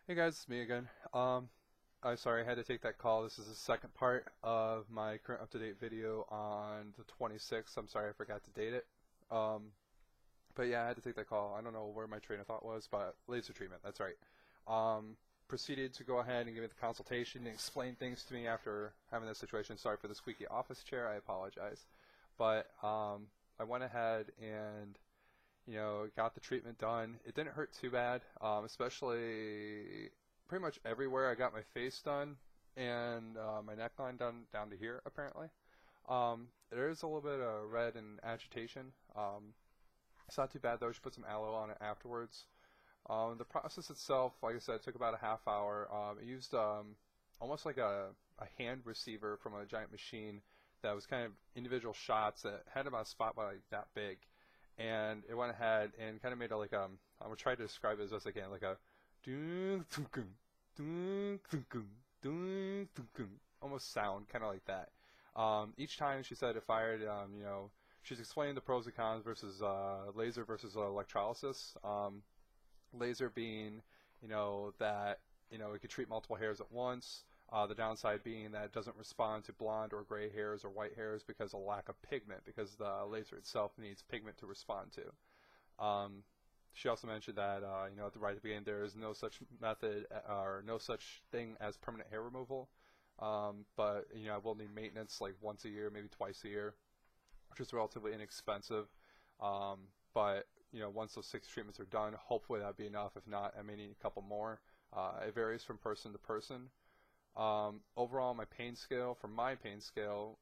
Hey guys, it's me again. I'm sorry I had to take that call. This is the second part of my current up-to-date video on the 26th. I'm sorry I forgot to date it. Um, but yeah, I had to take that call. I don't know where my train of thought was, but laser treatment, that's right. Um, Proceeded to go ahead and give me the consultation and explain things to me after having this situation. Sorry for the squeaky office chair, I apologize. But I went ahead and got the treatment done. It didn't hurt too bad, especially pretty much everywhere. I got my face done and my neckline done down to here, apparently. There is a little bit of red and agitation. It's not too bad though. She put some aloe on it afterwards. The process itself, like I said, took about a half hour. It used almost like a hand receiver from a giant machine that was kind of individual shots that had about a spot like that big, and it went ahead and kind of made a like I'm gonna try to describe it as best I can, like a dun dun dun dun dun dun almost sound, kind of like that. Each time she said it fired, she's explaining the pros and cons versus laser versus electrolysis. Laser being, that it could treat multiple hairs at once. The downside being that it doesn't respond to blonde or gray hairs or white hairs because of lack of pigment, because the laser itself needs pigment to respond to. She also mentioned that, at the right at the beginning, there is no such method or no such thing as permanent hair removal. But, I will need maintenance like once a year, maybe twice a year, which is relatively inexpensive. But once those 6 treatments are done, hopefully that'd be enough. If not, I may need a couple more. It varies from person to person. Overall, my pain scale, from my pain scale,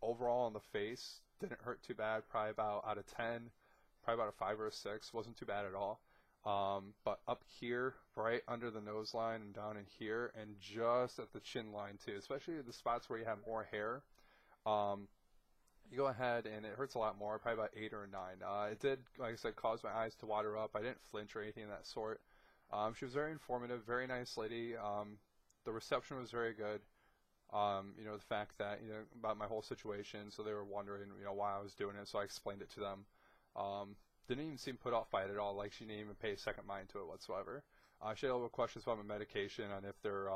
overall on the face, didn't hurt too bad. Probably about out of 10, probably about a 5 or a 6. Wasn't too bad at all. But up here, right under the nose line and down in here, and just at the chin line too, especially the spots where you have more hair, um, you go ahead and it hurts a lot more, probably about 8 or 9. It did, like I said, cause my eyes to water up. I didn't flinch or anything of that sort. She was very informative, very nice lady. The reception was very good. The fact that, about my whole situation, so they were wondering, why I was doing it, so I explained it to them. Didn't even seem put off by it at all, like she didn't even pay a second mind to it whatsoever. She had a little questions about my medication and if they're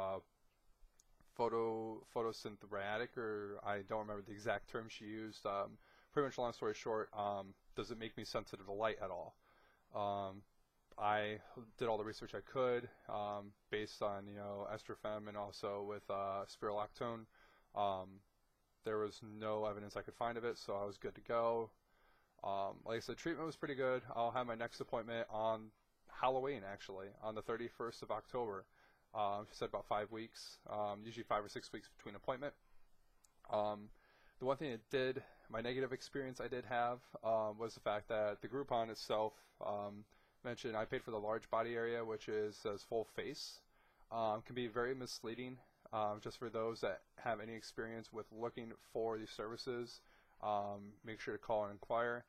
photosynthetic, or I don't remember the exact term she used. Pretty much long story short, does it make me sensitive to light at all? I did all the research I could, based on estrofem and also with spirulactone. Um, there was no evidence I could find of it, so I was good to go. Like I said, treatment was pretty good. I'll have my next appointment on Halloween, actually, on the 31st of October. She said about 5 weeks, usually 5 or 6 weeks between appointment. The one thing it did, my negative experience I did have, was the fact that the Groupon itself mentioned I paid for the large body area, which is says full face. Can be very misleading, just for those that have any experience with looking for these services. Make sure to call and inquire.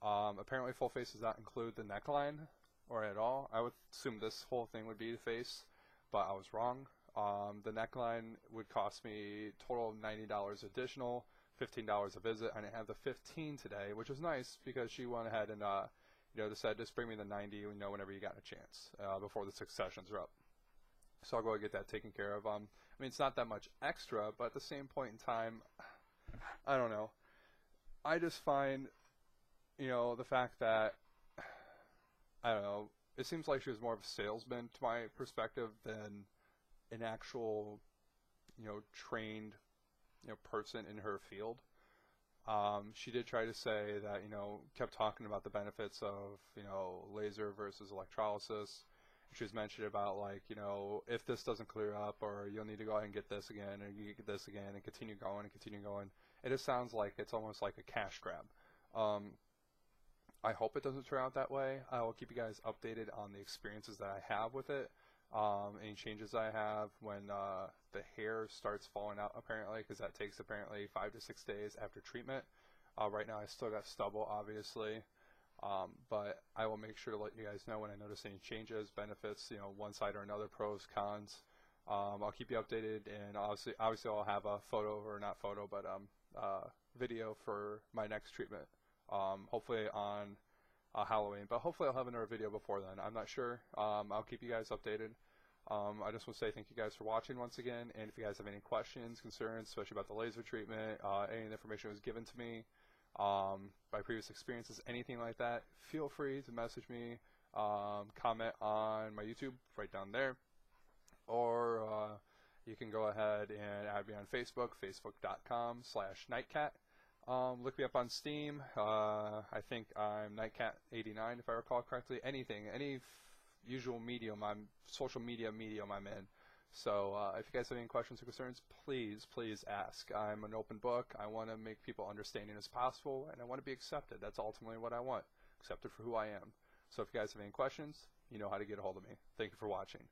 Apparently full face does not include the neckline or at all. I would assume this whole thing would be the face, but I was wrong. The neckline would cost me total of $90 additional, $15 a visit. I didn't have the 15 today, which was nice because she went ahead and decided just bring me the 90, whenever you got a chance, before the 6 sessions are up. So I'll go and get that taken care of. It's not that much extra, but at the same point in time, I don't know. I just find, the fact that, I don't know, it seems like she was more of a salesman to my perspective than an actual, trained, person in her field. She did try to say that, kept talking about the benefits of, laser versus electrolysis. She was mentioning about, like, if this doesn't clear up, or you'll need to go ahead and get this again, and you get this again, and continue going and continue going. It just sounds like it's almost like a cash grab. I hope it doesn't turn out that way. I will keep you guys updated on the experiences that I have with it. Any changes I have when the hair starts falling out, apparently, because that takes apparently 5 to 6 days after treatment. Right now I still got stubble, obviously, but I will make sure to let you guys know when I notice any changes, benefits, one side or another, pros, cons. I'll keep you updated, and obviously I'll have a photo, or not photo, but video for my next treatment. Hopefully on Halloween, but hopefully I'll have another video before then. I'm not sure. I'll keep you guys updated. I just want to say thank you guys for watching once again, and if you guys have any questions, concerns, especially about the laser treatment, any of the information that was given to me, my previous experiences, anything like that, feel free to message me, comment on my YouTube right down there, or you can go ahead and add me on Facebook, facebook.com/nightcat. Look me up on Steam. I think I'm Nightcat89 if I recall correctly. Anything, any usual medium, social media medium I'm in. So if you guys have any questions or concerns, please ask. I'm an open book. I want to make people understanding as possible, and I want to be accepted. That's ultimately what I want, accepted for who I am. So if you guys have any questions, you know how to get a hold of me. Thank you for watching.